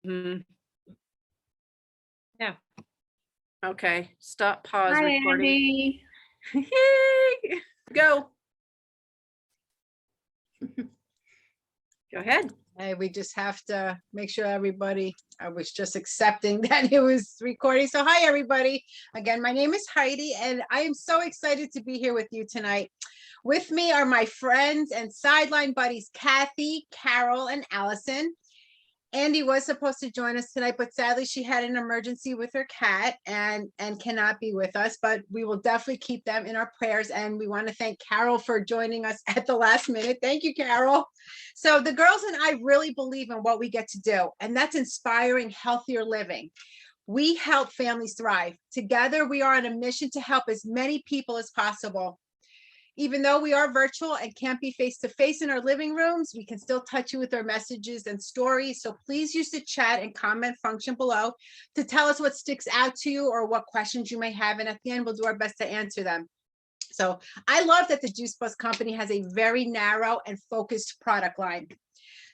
Mhm. Yeah. Okay. Stop, pause Hi, recording. Andy. Yay! Go. Go ahead. Hey, we just have to make sure everybody, I was just accepting that it was recording. So hi, everybody. Again, my name is Heidi, and I am so excited to be here with you tonight. With me are my friends and sideline buddies, Kathy, Carol, and Allison. Andy was supposed to join us tonight, but sadly she had an emergency with her cat and cannot be with us, but we will definitely keep them in our prayers. And we want to thank Carol for joining us at the last minute. Thank you, Carol. So the girls and I really believe in what we get to do, and that's inspiring healthier living. We help families thrive. Together, we are on a mission to help as many people as possible. Even though we are virtual and can't be face-to-face in our living rooms, we can still touch you with our messages and stories. So please use the chat and comment function below to tell us what sticks out to you or what questions you may have. And at the end, we'll do our best to answer them. So I love that the Juice Plus company has a very narrow and focused product line.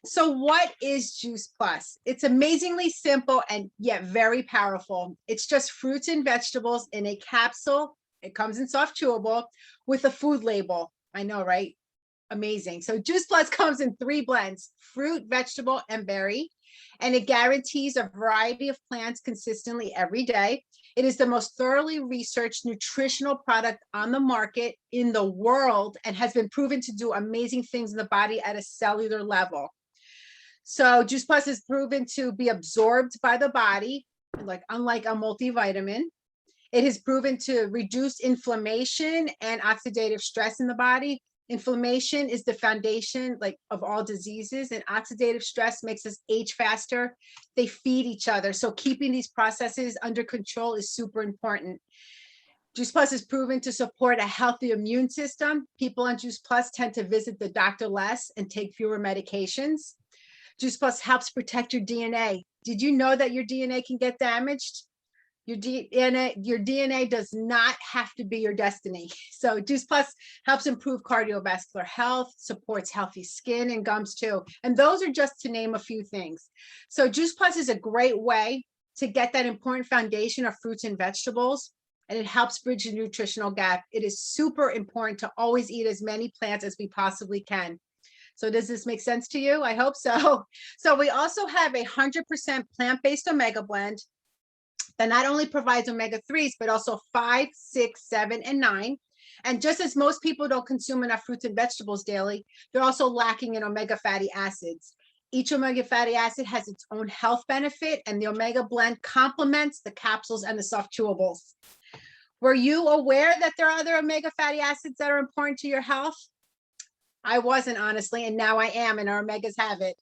So what is Juice Plus? It's amazingly simple and yet very powerful. It's just fruits and vegetables in a capsule. It comes in soft chewable with a food label. I know, right? Amazing. So Juice Plus comes in 3 blends: fruit, vegetable, and berry. And it guarantees a variety of plants consistently every day. It is the most thoroughly researched nutritional product on the market in the world and has been proven to do amazing things in the body at a cellular level. So Juice Plus is proven to be absorbed by the body, like unlike a multivitamin. It has proven to reduce inflammation and oxidative stress in the body. Inflammation is the foundation of all diseases, and oxidative stress makes us age faster. They feed each other. So keeping these processes under control is super important. Juice Plus is proven to support a healthy immune system. People on Juice Plus tend to visit the doctor less and take fewer medications. Juice Plus helps protect your DNA. Did you know that your DNA can get damaged? Your DNA does not have to be your destiny. So Juice Plus helps improve cardiovascular health, supports healthy skin and gums too. And those are just to name a few things. So Juice Plus is a great way to get that important foundation of fruits and vegetables, and it helps bridge the nutritional gap. It is super important to always eat as many plants as we possibly can. So does this make sense to you? I hope so. So we also have a 100% plant-based omega blend that not only provides omega-3s, but also 5, 6, 7, and 9. And just as most people don't consume enough fruits and vegetables daily, they're also lacking in omega fatty acids. Each omega fatty acid has its own health benefit, and the omega blend complements the capsules and the soft chewables. Were you aware that there are other omega fatty acids that are important to your health? I wasn't, honestly, and now I am, and our omegas have it.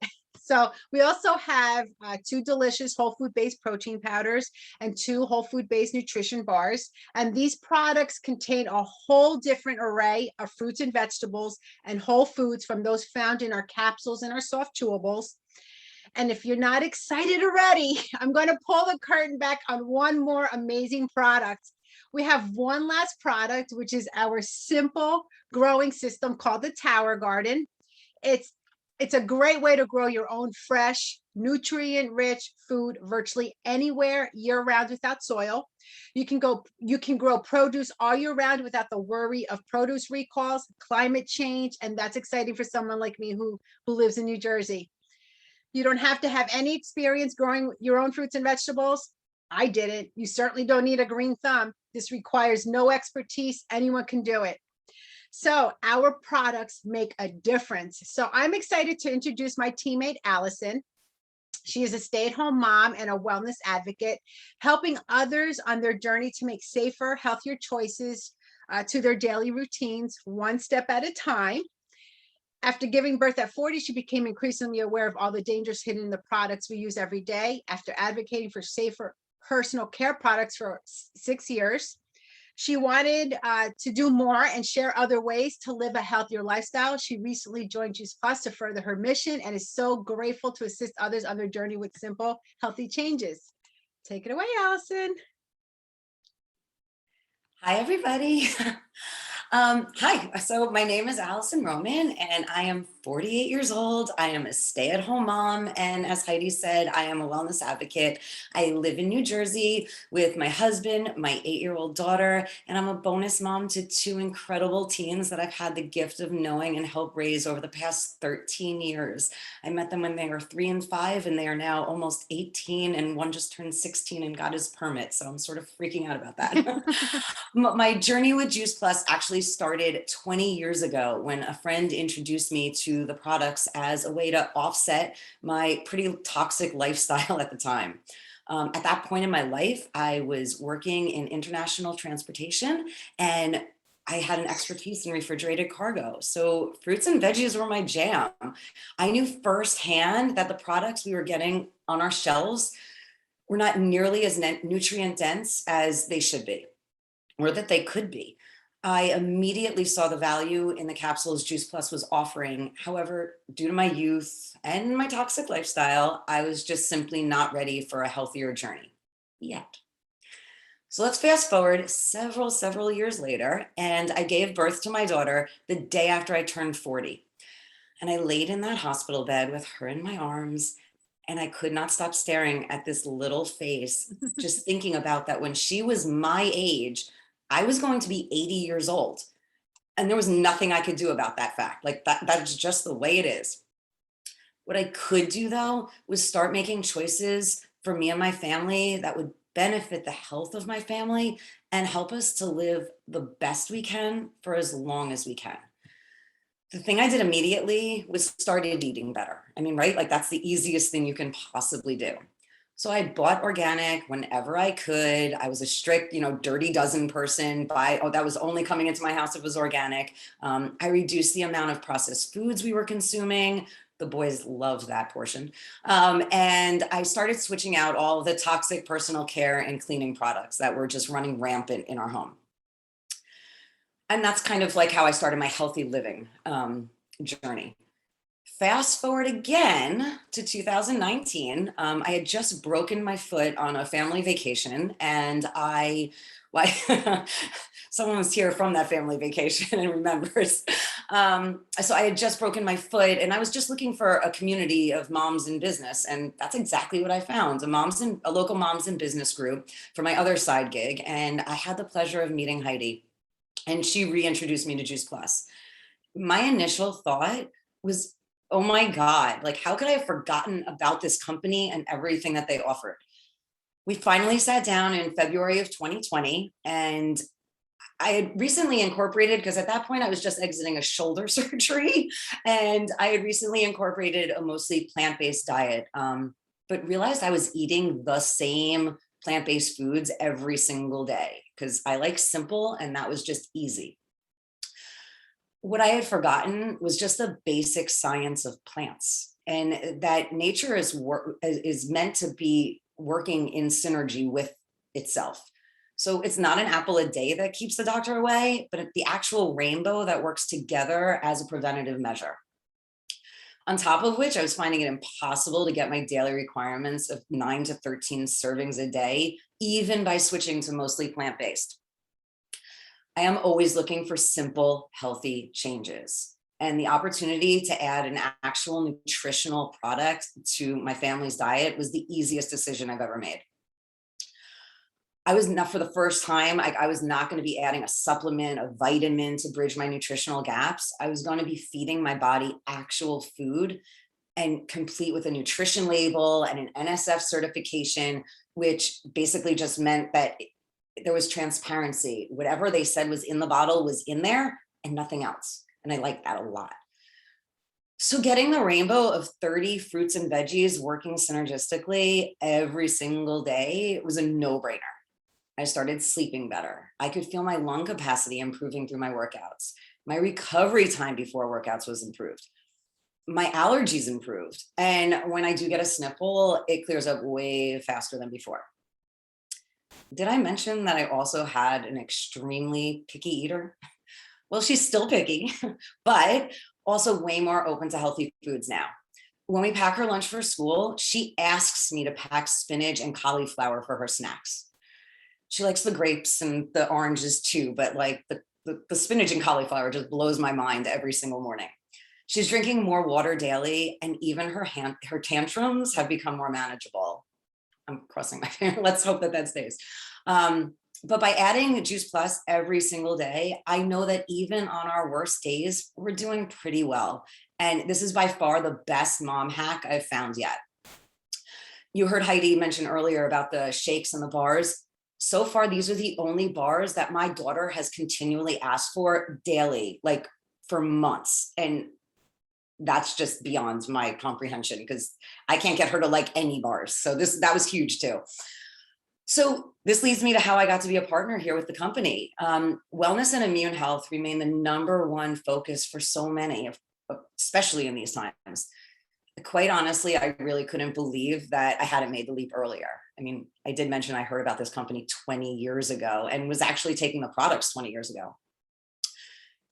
So we also have 2 delicious whole food-based protein powders and 2 whole food-based nutrition bars. And these products contain a whole different array of fruits and vegetables and whole foods from those found in our capsules and our soft chewables. And if you're not excited already, I'm going to pull the curtain back on one more amazing product. We have one last product, which is our simple growing system called the Tower Garden. It's a great way to grow your own fresh, nutrient-rich food virtually anywhere year-round without soil. You can grow produce all year round without the worry of produce recalls, climate change, and that's exciting for someone like me who lives in New Jersey. You don't have to have any experience growing your own fruits and vegetables. I didn't. You certainly don't need a green thumb. This requires no expertise. Anyone can do it. So our products make a difference. So I'm excited to introduce my teammate, Allison. She is a stay-at-home mom and a wellness advocate, helping others on their journey to make safer, healthier choices to their daily routines, one step at a time. After giving birth at 40, she became increasingly aware of all the dangers hidden in the products we use every day. After advocating for safer personal care products for 6 years, she wanted to do more and share other ways to live a healthier lifestyle. She recently joined Juice Plus to further her mission and is so grateful to assist others on their journey with simple, healthy changes. Take it away, Allison. Hi, everybody. Hi, so my name is Allison Roman and I am 48 years old. I am a stay-at-home mom. And as Heidi said, I am a wellness advocate. I live in New Jersey with my husband, my 8-year-old daughter, and I'm a bonus mom to 2 incredible teens that I've had the gift of knowing and help raise over the past 13 years. I met them when they were 3 and 5, and they are now almost 18, and one just turned 16 and got his permit. So I'm sort of freaking out about that. My journey with Juice Plus actually started 20 years ago when a friend introduced me to the products as a way to offset my pretty toxic lifestyle at the time. At that point in my life, I was working in international transportation and I had an expertise in refrigerated cargo. So fruits and veggies were my jam. I knew firsthand that the products we were getting on our shelves were not nearly as nutrient dense as they should be, or that they could be. I immediately saw the value in the capsules Juice Plus was offering. However, due to my youth and my toxic lifestyle, I was just simply not ready for a healthier journey yet. So let's fast forward several years later, and I gave birth to my daughter the day after I turned 40. And I laid in that hospital bed with her in my arms, and I could not stop staring at this little face, just thinking about that when she was my age, I was going to be 80 years old. And there was nothing I could do about that fact. Like that's just the way it is. What I could do though, was start making choices for me and my family that would benefit the health of my family and help us to live the best we can for as long as we can. The thing I did immediately was started eating better. I mean, right? Like that's the easiest thing you can possibly do. So I bought organic whenever I could. I was a strict, dirty dozen person. That was only coming into my house if it was organic. I reduced the amount of processed foods we were consuming. The boys loved that portion. And I started switching out all the toxic personal care and cleaning products that were just running rampant in our home. And that's kind of like how I started my healthy living journey. Fast forward again to 2019. I had just broken my foot on a family vacation, and someone was here from that family vacation and remembers. So I had just broken my foot, and I was just looking for a community of moms in business, and that's exactly what I found: a local moms in business group for my other side gig. And I had the pleasure of meeting Heidi, and she reintroduced me to Juice Plus. My initial thought was, oh my God, like how could I have forgotten about this company and everything that they offered? We finally sat down in February of 2020, and I had recently incorporated, because at that point I was just exiting a shoulder surgery, and I had recently incorporated a mostly plant-based diet, but realized I was eating the same plant-based foods every single day because I like simple, and that was just easy. What I had forgotten was just the basic science of plants, and that nature is meant to be working in synergy with itself. So it's not an apple a day that keeps the doctor away, but the actual rainbow that works together as a preventative measure. On top of which, I was finding it impossible to get my daily requirements of 9 to 13 servings a day, even by switching to mostly plant-based. I am always looking for simple, healthy changes. And the opportunity to add an actual nutritional product to my family's diet was the easiest decision I've ever made. I was not, for the first time, I was not going to be adding a supplement, a vitamin to bridge my nutritional gaps. I was going to be feeding my body actual food, and complete with a nutrition label and an NSF certification, which basically just meant that there was transparency. Whatever they said was in the bottle was in there and nothing else. And I like that a lot. So getting the rainbow of 30 fruits and veggies working synergistically every single day was a no-brainer. I started sleeping better. I could feel my lung capacity improving through my workouts. My recovery time before workouts was improved. My allergies improved. And when I do get a sniffle, it clears up way faster than before. Did I mention that I also had an extremely picky eater? Well, she's still picky, but also way more open to healthy foods now. When we pack her lunch for school, she asks me to pack spinach and cauliflower for her snacks. She likes the grapes and the oranges too, but like the the spinach and cauliflower just blows my mind every single morning. She's drinking more water daily, and even her tantrums have become more manageable. I'm crossing my fingers. Let's hope that stays. But by adding Juice Plus every single day, I know that even on our worst days, we're doing pretty well. And this is by far the best mom hack I've found yet. You heard Haydee mention earlier about the shakes and the bars. So far, these are the only bars that my daughter has continually asked for daily, like for months. And that's just beyond my comprehension because I can't get her to like any bars. So that was huge too. So this leads me to how I got to be a partner here with the company. Wellness and immune health remain the #1 focus for so many, especially in these times. Quite honestly, I really couldn't believe that I hadn't made the leap earlier. I mean, I did mention I heard about this company 20 years ago and was actually taking the products 20 years ago.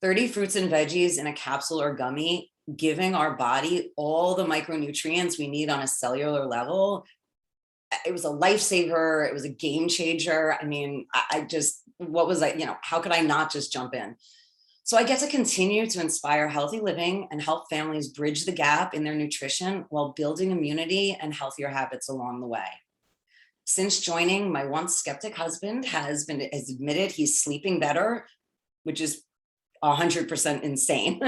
30 fruits and veggies in a capsule or gummy, giving our body all the micronutrients we need on a cellular level. It was a lifesaver. It was a game changer. I mean, how could I not just jump in? So I get to continue to inspire healthy living and help families bridge the gap in their nutrition while building immunity and healthier habits along the way. Since joining, my once skeptic husband has admitted he's sleeping better, which is 100% insane.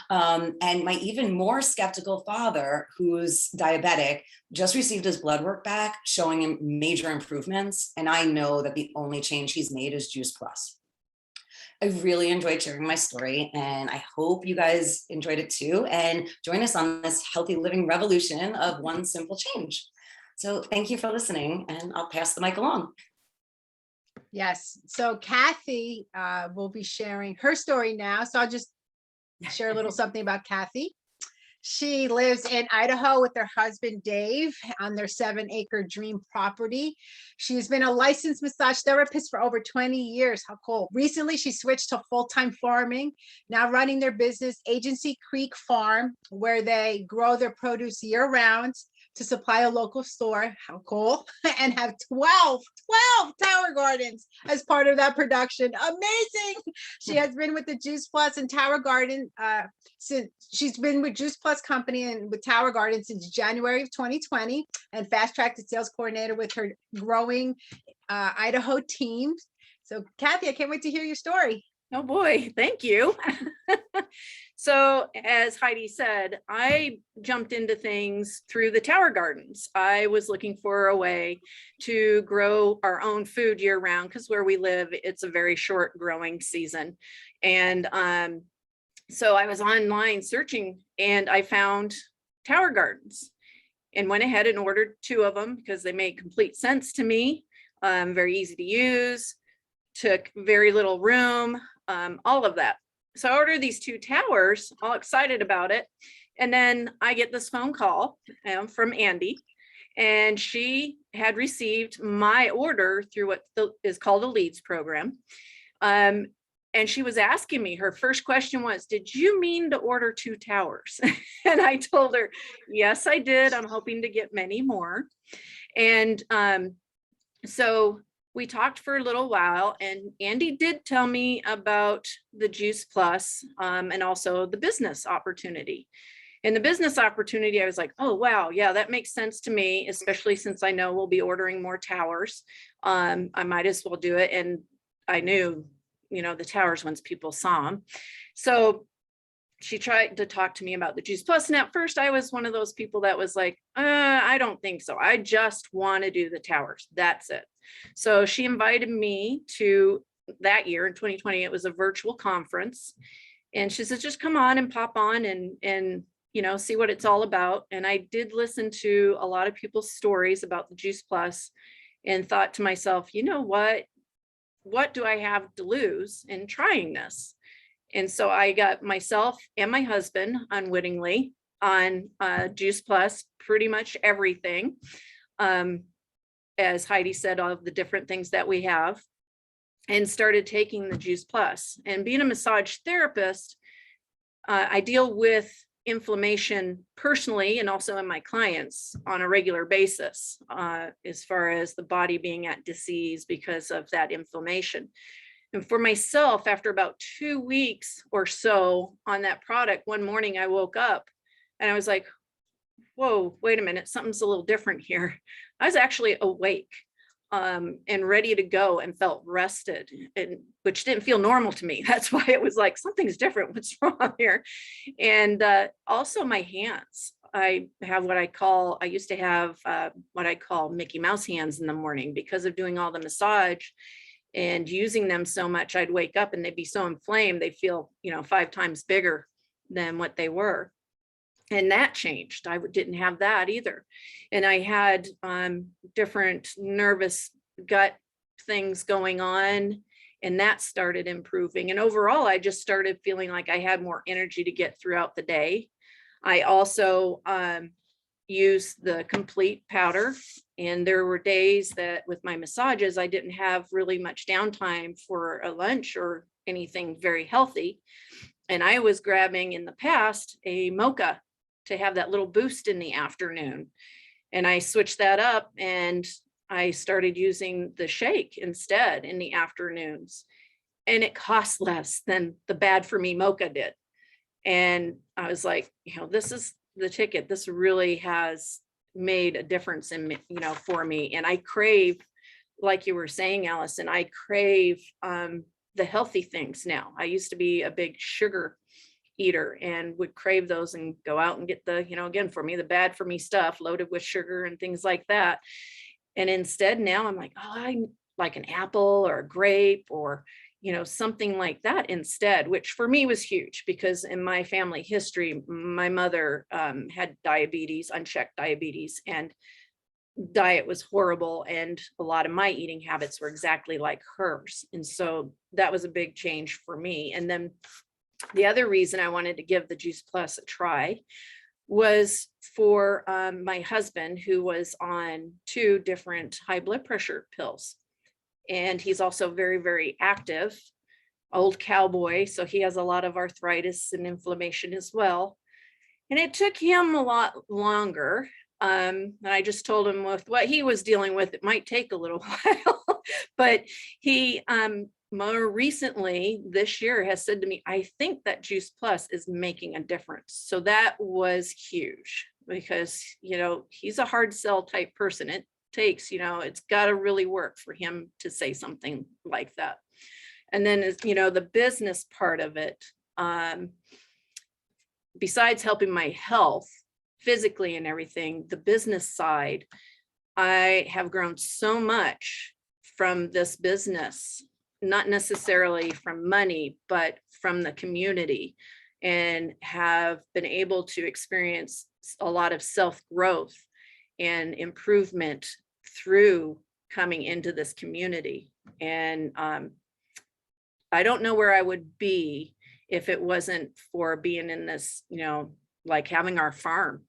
And my even more skeptical father, who's diabetic, just received his blood work back, showing him major improvements. And I know that the only change he's made is Juice Plus. I really enjoyed sharing my story, and I hope you guys enjoyed it too. And join us on this healthy living revolution of one simple change. So thank you for listening, and I'll pass the mic along. Yes. So Kathy will be sharing her story now. So I'll just share a little something about Kathy. She lives in Idaho with her husband, Dave, on their 7-acre dream property. She's been a licensed massage therapist for over 20 years. How cool. Recently, she switched to full-time farming, now running their business, Agency Creek Farm, where they grow their produce year-round to supply a local store. How cool. And have 12 tower gardens as part of that production. Amazing. She has been with the Juice Plus and Tower Garden since she's been with Juice Plus Company and with Tower Garden since January of 2020, and fast-tracked to sales coordinator with her growing Idaho team. So Kathy, I can't wait to hear your story. Oh boy, thank you. So as Haydee said, I jumped into things through the Tower Gardens. I was looking for a way to grow our own food year round because where we live, it's a very short growing season. And so I was online searching and I found Tower Gardens and went ahead and ordered 2 of them because they made complete sense to me. Very easy to use, took very little room, all of that. So I ordered these 2 towers, all excited about it. And then I get this phone call from Andy, and she had received my order through what is called a leads program. And she was asking me, her first question was, did you mean to order 2 towers? And I told her, yes, I did. I'm hoping to get many more. And so we talked for a little while, and Andy did tell me about the Juice Plus and also the business opportunity. And the business opportunity, I was like, oh, wow, yeah, that makes sense to me, especially since I know we'll be ordering more towers. I might as well do it. And I knew, the towers once people saw them. So she tried to talk to me about the Juice Plus. And at first I was one of those people that was like, I don't think so. I just want to do the towers. That's it. So she invited me to that year in 2020, it was a virtual conference. And she says, just come on and pop on and see what it's all about. And I did listen to a lot of people's stories about the Juice Plus and thought to myself, you know what do I have to lose in trying this? And so I got myself and my husband unwittingly on Juice Plus, pretty much everything. As Haydee said, all of the different things that we have, and started taking the Juice Plus. And being a massage therapist, I deal with inflammation personally and also in my clients on a regular basis, as far as the body being at disease because of that inflammation. And for myself, after about 2 weeks or so on that product, one morning I woke up and I was like, whoa, wait a minute, something's a little different here. I was actually awake and ready to go and felt rested, and which didn't feel normal to me. That's why it was like, something's different. What's wrong here? And also my hands. I used to have what I call Mickey Mouse hands in the morning because of doing all the massage and using them so much. I'd wake up and they'd be so inflamed. They'd feel, 5 times bigger than what they were. And that changed. I didn't have that either. And I had different nervous gut things going on, and that started improving. And overall, I just started feeling like I had more energy to get throughout the day. I also used the complete powder, and there were days that with my massages, I didn't have really much downtime for a lunch or anything very healthy. And I was grabbing in the past a mocha to have that little boost in the afternoon. And I switched that up and I started using the shake instead in the afternoons. And it cost less than the bad for me mocha did. And I was like, this is the ticket. This really has made a difference in, for me. And I crave, like you were saying, Allison, I crave the healthy things now. I used to be a big sugar eater and would crave those and go out and get the, again, for me, the bad for me stuff loaded with sugar and things like that. And instead now I'm like, I like an apple or a grape or, something like that instead, which for me was huge because in my family history, my mother had diabetes, unchecked diabetes, and diet was horrible. And a lot of my eating habits were exactly like hers. And so that was a big change for me. And then the other reason I wanted to give the Juice Plus a try was for my husband, who was on 2 different high blood pressure pills. And he's also very, very active, old cowboy. So he has a lot of arthritis and inflammation as well. And it took him a lot longer. And I just told him with what he was dealing with, it might take a little while, but he more recently this year has said to me, I think that Juice Plus is making a difference. So that was huge because, he's a hard sell type person. It takes, it's got to really work for him to say something like that. And then, the business part of it, besides helping my health physically and everything, the business side, I have grown so much from this business, not necessarily from money, but from the community, and have been able to experience a lot of self-growth and improvement through coming into this community. And I don't know where I would be if it wasn't for being in this, like having our farm.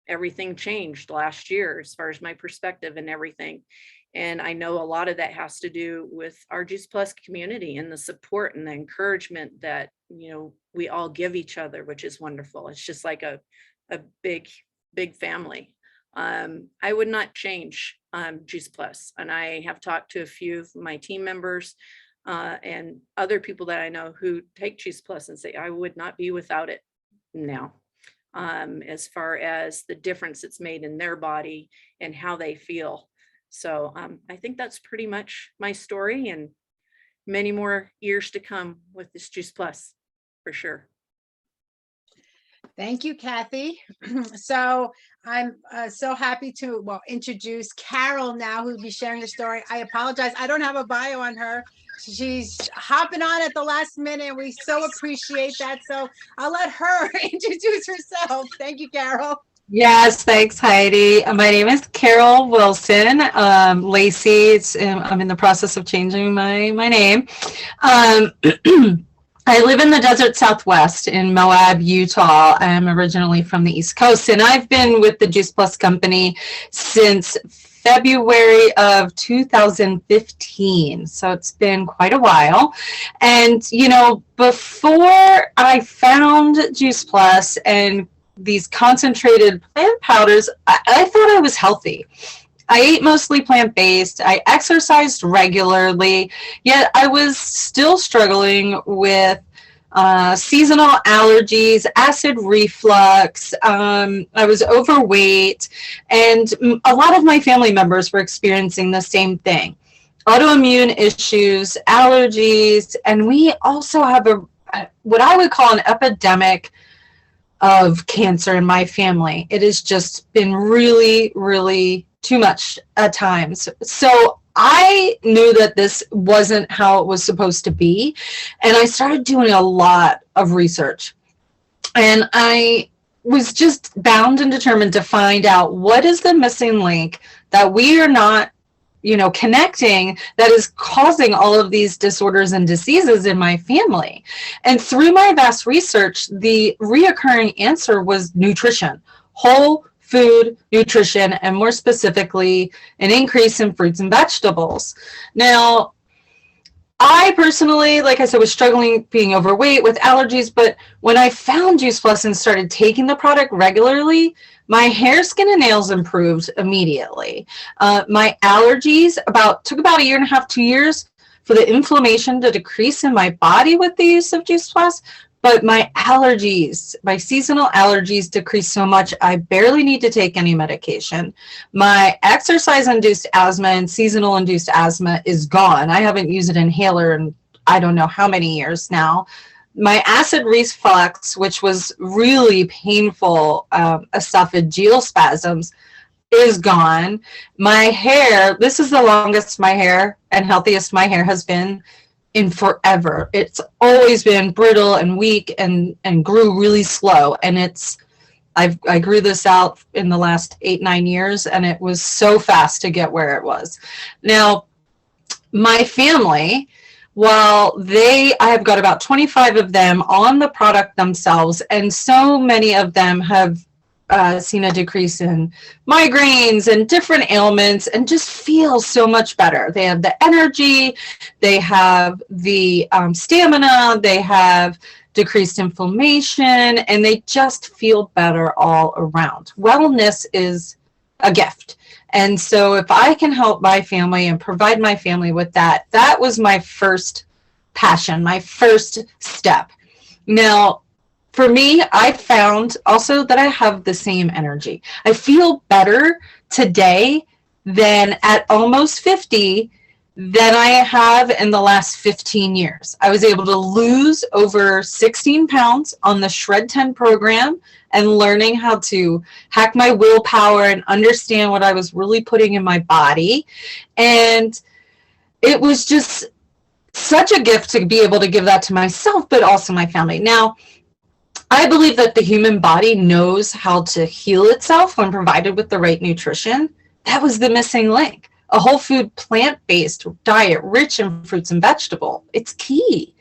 Everything changed last year as far as my perspective and everything. And I know a lot of that has to do with our Juice Plus community and the support and the encouragement that, we all give each other, which is wonderful. It's just like a big, big family. I would not change Juice Plus. And I have talked to a few of my team members and other people that I know who take Juice Plus and say, I would not be without it now. As far as the difference it's made in their body and how they feel. So I think that's pretty much my story, and many more years to come with this Juice Plus, for sure. Thank you, Kathy. So I'm so happy to introduce Carol now, who'll be sharing the story. I apologize, I don't have a bio on her. She's hopping on at the last minute. We so appreciate that. So I'll let her introduce herself. Thank you, Carol. Yes, thanks, Heidi. My name is Carol Wilson. Lacey, I'm in the process of changing my name. I live in the desert Southwest in Moab, Utah. I'm originally from the East Coast, and I've been with the Juice Plus company since February of 2015. So it's been quite a while. And, before I found Juice Plus and these concentrated plant powders, I thought I was healthy. I ate mostly plant-based. I exercised regularly, yet I was still struggling with seasonal allergies, acid reflux. I was overweight, and a lot of my family members were experiencing the same thing. Autoimmune issues, allergies, and we also have what I would call an epidemic of cancer in my family. It has just been really, really too much at times. So I knew that this wasn't how it was supposed to be. And I started doing a lot of research. And I was just bound and determined to find out what is the missing link that we are not connecting, that is causing all of these disorders and diseases in my family. And through my vast research, the reoccurring answer was nutrition, whole food nutrition, and more specifically, an increase in fruits and vegetables. Now, I personally, like I said, was struggling being overweight with allergies, but when I found Juice Plus and started taking the product regularly, my hair, skin, and nails improved immediately. My allergies took about a year and a half, 2 years for the inflammation to decrease in my body with the use of Juice Plus. But my allergies, my seasonal allergies decreased so much, I barely need to take any medication. My exercise-induced asthma and seasonal-induced asthma is gone. I haven't used an inhaler in I don't know how many years now. My acid reflux, which was really painful esophageal spasms, is gone. My hair, this is the longest my hair and healthiest my hair has been in forever. It's always been brittle and weak and grew really slow. And I grew this out in the last 8-9 years, and it was so fast to get where it was. Now, my family, while I have got about 25 of them on the product themselves, and so many of them have seen a decrease in migraines and different ailments and just feel so much better. They have the energy, they have the stamina, they have decreased inflammation, and they just feel better all around. Wellness is a gift. And so if I can help my family and provide my family with that, that was my first passion, my first step. Now, for me, I found also that I have the same energy. I feel better today than at almost 50 than I have in the last 15 years. I was able to lose over 16 pounds on the Shred 10 program and learning how to hack my willpower and understand what I was really putting in my body. And it was just such a gift to be able to give that to myself, but also my family. Now, I believe that the human body knows how to heal itself when provided with the right nutrition. That was the missing link. A whole food, plant-based diet, rich in fruits and vegetables. It's key.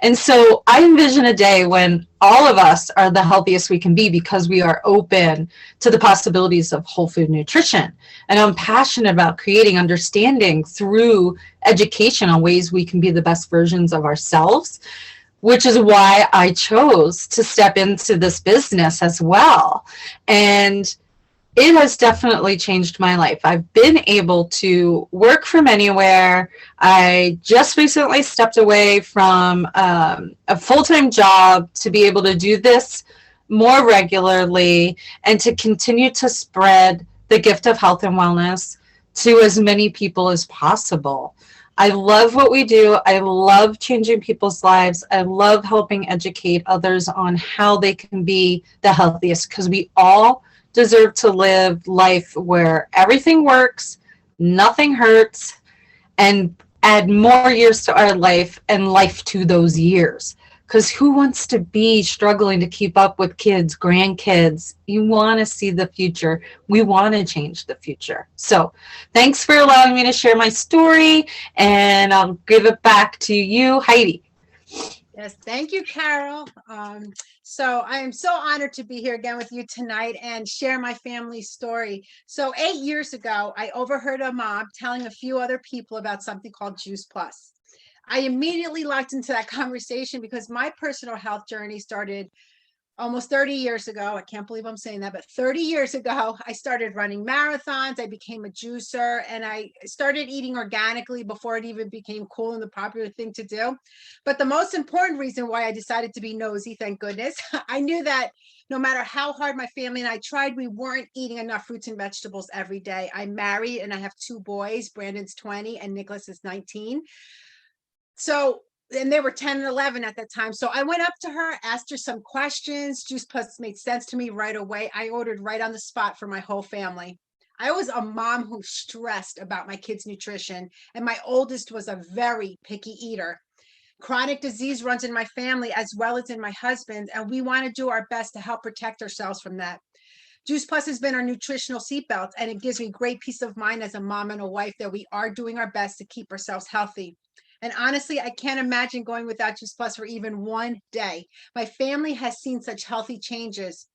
And so I envision a day when all of us are the healthiest we can be because we are open to the possibilities of whole food nutrition. And I'm passionate about creating understanding through education on ways we can be the best versions of ourselves, which is why I chose to step into this business as well. And it has definitely changed my life. I've been able to work from anywhere. I just recently stepped away from a full-time job to be able to do this more regularly and to continue to spread the gift of health and wellness to as many people as possible. I love what we do. I love changing people's lives. I love helping educate others on how they can be the healthiest, because we all deserve to live life where everything works, nothing hurts, and add more years to our life and life to those years. Because who wants to be struggling to keep up with kids, grandkids? You want to see the future. We want to change the future. So thanks for allowing me to share my story, and I'll give it back to you, Haydee. Yes, thank you, Carol. So I am so honored to be here again with you tonight and share my family's story. So 8 years ago, I overheard a mom telling a few other people about something called Juice Plus. I immediately locked into that conversation because my personal health journey started almost 30 years ago, I can't believe I'm saying that, but 30 years ago, I started running marathons. I became a juicer and I started eating organically before it even became cool and the popular thing to do. But the most important reason why I decided to be nosy, thank goodness, I knew that no matter how hard my family and I tried, we weren't eating enough fruits and vegetables every day. I'm married and I have 2 boys. Brandon's 20 and Nicholas is 19. So, and they were 10 and 11 at that time. So I went up to her, asked her some questions. Juice Plus made sense to me right away. I ordered right on the spot for my whole family. I was a mom who stressed about my kids' nutrition, and my oldest was a very picky eater. Chronic disease runs in my family as well as in my husband, and we want to do our best to help protect ourselves from that. Juice Plus has been our nutritional seatbelt, and it gives me great peace of mind as a mom and a wife that we are doing our best to keep ourselves healthy. And honestly, I can't imagine going without Juice Plus for even one day. My family has seen such healthy changes.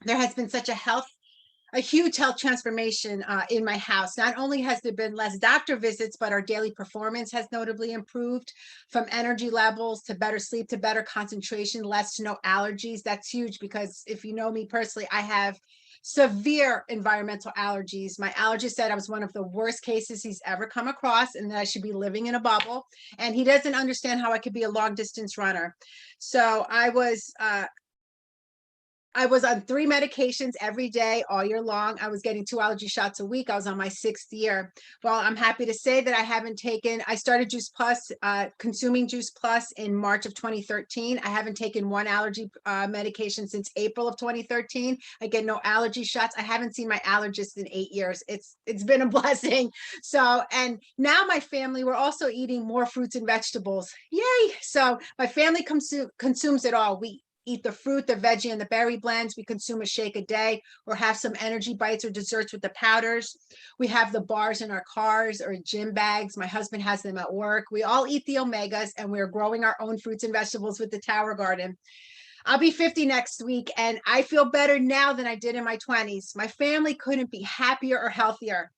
There has been such a huge health transformation in my house. Not only has there been less doctor visits, but our daily performance has notably improved, from energy levels to better sleep to better concentration, less to no allergies. That's huge because if you know me personally, I have severe environmental allergies. My allergist said I was one of the worst cases he's ever come across and that I should be living in a bubble. And he doesn't understand how I could be a long distance runner. So I was on 3 medications every day, all year long. I was getting 2 allergy shots a week. I was on my 6th year. Well, I'm happy to say that I started Juice Plus, consuming Juice Plus in March of 2013. I haven't taken one allergy medication since April of 2013. I get no allergy shots. I haven't seen my allergist in 8 years. It's been a blessing. So, and now my family, we're also eating more fruits and vegetables. Yay. So my family consumes it all. We eat the fruit, the veggie, and the berry blends. We consume a shake a day or have some energy bites or desserts with the powders. We have the bars in our cars or gym bags. My husband has them at work. We all eat the omegas, and we're growing our own fruits and vegetables with the Tower Garden. I'll be 50 next week, and I feel better now than I did in my 20s. My family couldn't be happier or healthier.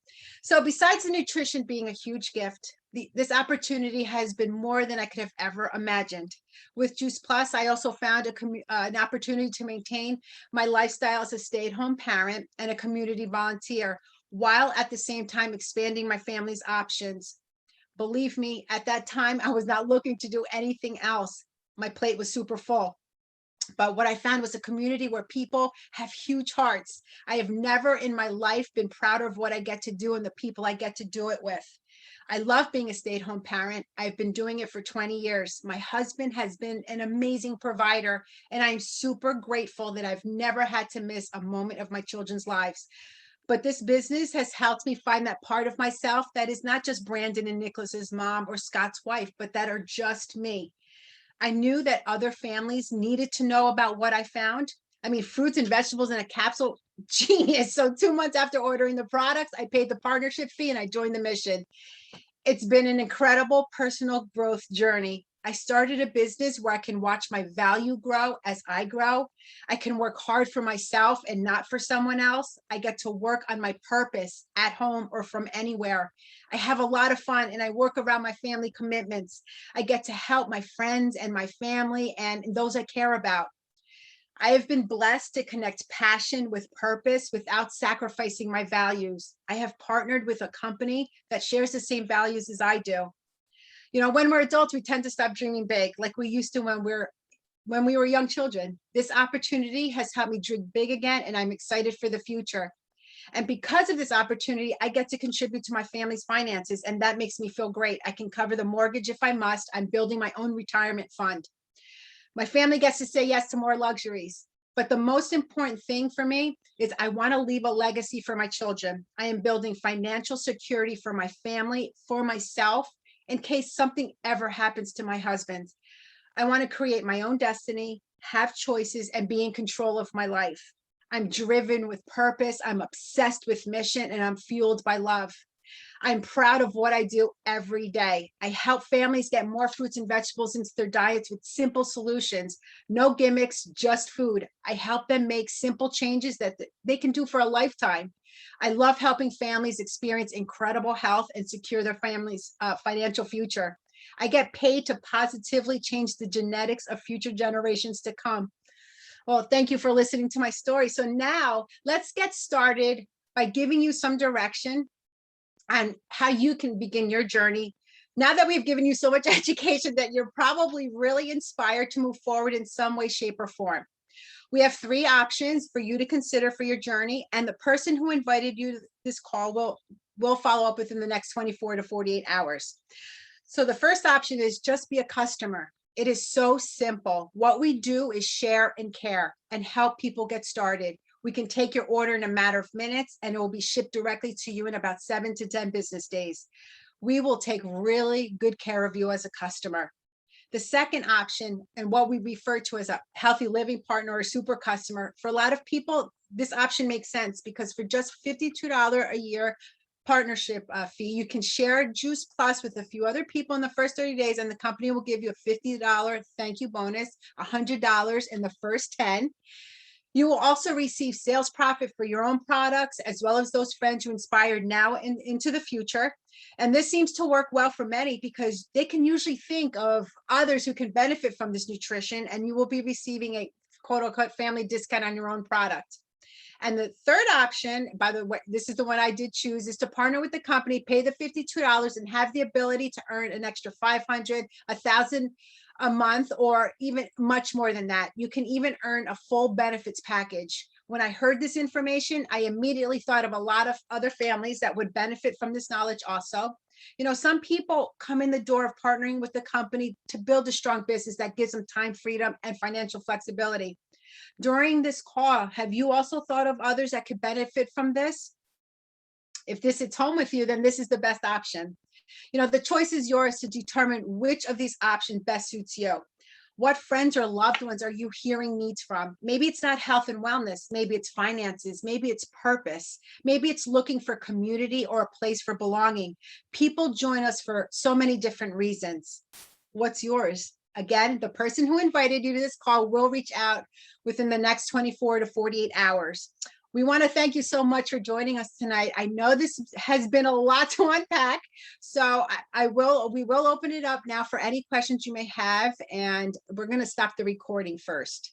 So besides the nutrition being a huge gift, this opportunity has been more than I could have ever imagined. With Juice Plus, I also found an opportunity to maintain my lifestyle as a stay-at-home parent and a community volunteer, while at the same time expanding my family's options. Believe me, at that time, I was not looking to do anything else. My plate was super full. But what I found was a community where people have huge hearts. I have never in my life been prouder of what I get to do and the people I get to do it with. I love being a stay-at-home parent. I've been doing it for 20 years. My husband has been an amazing provider, and I'm super grateful that I've never had to miss a moment of my children's lives. But this business has helped me find that part of myself that is not just Brandon and Nicholas's mom or Scott's wife, but that are just me. I knew that other families needed to know about what I found. I mean, fruits and vegetables in a capsule, genius. So 2 months after ordering the products, I paid the partnership fee and I joined the mission. It's been an incredible personal growth journey. I started a business where I can watch my value grow as I grow. I can work hard for myself and not for someone else. I get to work on my purpose at home or from anywhere. I have a lot of fun and I work around my family commitments. I get to help my friends and my family and those I care about. I have been blessed to connect passion with purpose without sacrificing my values. I have partnered with a company that shares the same values as I do. You know, when we're adults, we tend to stop dreaming big like we used to when we were young children. This opportunity has helped me dream big again, and I'm excited for the future. And because of this opportunity, I get to contribute to my family's finances, and that makes me feel great. I can cover the mortgage if I must. I'm building my own retirement fund. My family gets to say yes to more luxuries. But the most important thing for me is I want to leave a legacy for my children. I am building financial security for my family, for myself, in case something ever happens to my husband. I want to create my own destiny, have choices, and be in control of my life. I'm driven with purpose. I'm obsessed with mission, and I'm fueled by love. I'm proud of what I do every day. I help families get more fruits and vegetables into their diets with simple solutions, no gimmicks, just food. I help them make simple changes that they can do for a lifetime. I love helping families experience incredible health and secure their family's financial future. I get paid to positively change the genetics of future generations to come. Well, thank you for listening to my story. So now let's get started by giving you some direction on how you can begin your journey. Now that we've given you so much education that you're probably really inspired to move forward in some way, shape, or form. We have 3 options for you to consider for your journey, and the person who invited you to this call will follow up within the next 24 to 48 hours. So the first option is just be a customer. It is so simple. What we do is share and care and help people get started. We can take your order in a matter of minutes and it will be shipped directly to you in about 7 to 10 business days. We will take really good care of you as a customer. The second option, and what we refer to as a healthy living partner or super customer, for a lot of people, this option makes sense because for just $52 a year partnership fee, you can share Juice Plus with a few other people in the first 30 days, and the company will give you a $50 thank you bonus, $100 in the first 10. You will also receive sales profit for your own products, as well as those friends you inspired now and into the future. And this seems to work well for many because they can usually think of others who can benefit from this nutrition, and you will be receiving a quote unquote family discount on your own product. And the third option, by the way, this is the one I did choose, is to partner with the company, pay the $52 and have the ability to earn an extra $500, $1,000 a month, or even much more than that. You can even earn a full benefits package. When I heard this information, I immediately thought of a lot of other families that would benefit from this knowledge also. You know, some people come in the door of partnering with the company to build a strong business that gives them time freedom and financial flexibility. During this call, have you also thought of others that could benefit from this? If this hits home with you, then this is the best option. You know, the choice is yours to determine which of these options best suits you. What friends or loved ones are you hearing needs from? Maybe it's not health and wellness. Maybe it's finances. Maybe it's purpose. Maybe it's looking for community or a place for belonging. People join us for so many different reasons. What's yours? Again, the person who invited you to this call will reach out within the next 24 to 48 hours. We want to thank you so much for joining us tonight. I know this has been a lot to unpack, so we will open it up now for any questions you may have, and we're going to stop the recording first.